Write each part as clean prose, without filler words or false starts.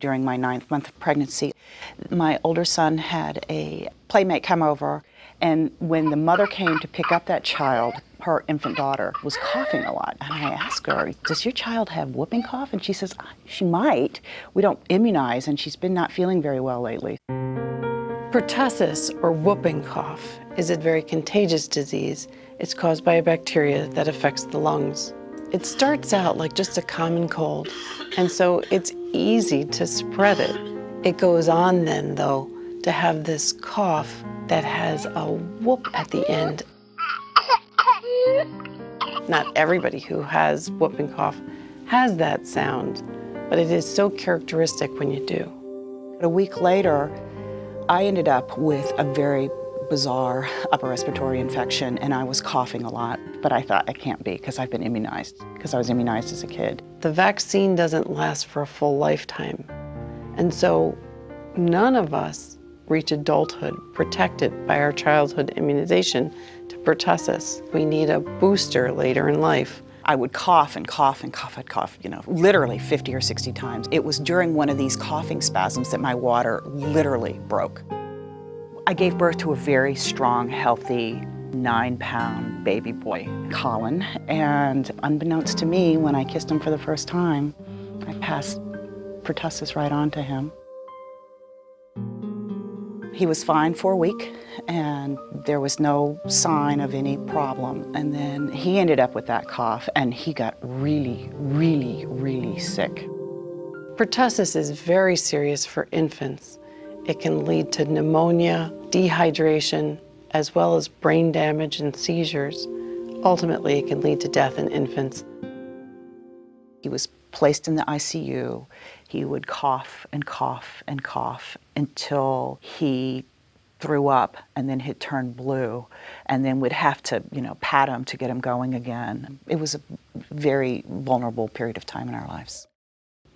During my 9th month of pregnancy, my older son had a playmate come over, and when the mother came to pick up that child, her infant daughter was coughing a lot. And I asked her, does your child have whooping cough? And she says, she might. We don't immunize, and she's been not feeling very well lately. Pertussis, or whooping cough, is a very contagious disease. It's caused by a bacteria that affects the lungs. It starts out like just a common cold, and so it's easy to spread it. It goes on then, though, to have this cough that has a whoop at the end. Not everybody who has whooping cough has that sound, but it is so characteristic when you do. A week later, I ended up with a very bizarre upper respiratory infection, and I was coughing a lot, but I thought it can't be because I've been immunized, because I was immunized as a kid. The vaccine doesn't last for a full lifetime, and so none of us reach adulthood protected by our childhood immunization to pertussis. We need a booster later in life. I would cough and cough and cough. I'd cough, literally 50 or 60 times. It was during one of these coughing spasms that my water literally broke. I gave birth to a very strong, healthy, 9-pound baby boy, Colin, and unbeknownst to me, when I kissed him for the first time, I passed pertussis right on to him. He was fine for a week, and there was no sign of any problem. And then he ended up with that cough, and he got really, really, really sick. Pertussis is very serious for infants. It can lead to pneumonia, dehydration, as well as brain damage and seizures. Ultimately, it can lead to death in infants. He was placed in the ICU. He would cough and cough and cough until he threw up, and then he'd turn blue, and then we'd have to, pat him to get him going again. It was a very vulnerable period of time in our lives.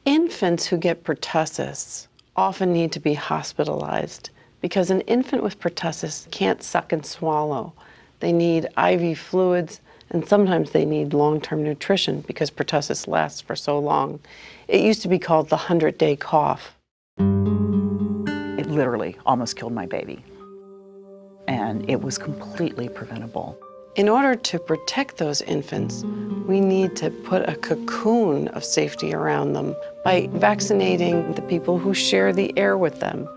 Infants who get pertussis often need to be hospitalized because an infant with pertussis can't suck and swallow. They need IV fluids, and sometimes they need long-term nutrition because pertussis lasts for so long. It used to be called the 100-day cough. It literally almost killed my baby, and it was completely preventable. In order to protect those infants, we need to put a cocoon of safety around them by vaccinating the people who share the air with them.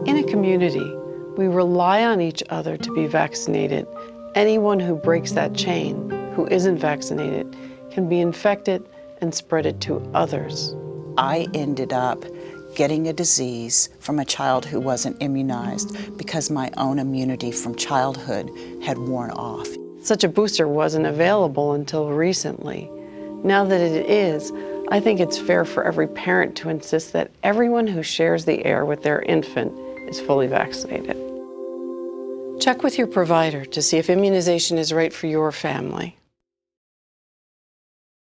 In a community, we rely on each other to be vaccinated. Anyone who breaks that chain, who isn't vaccinated, can be infected and spread it to others. I ended up getting a disease from a child who wasn't immunized because my own immunity from childhood had worn off. Such a booster wasn't available until recently. Now that it is, I think it's fair for every parent to insist that everyone who shares the air with their infant is fully vaccinated. Check with your provider to see if immunization is right for your family.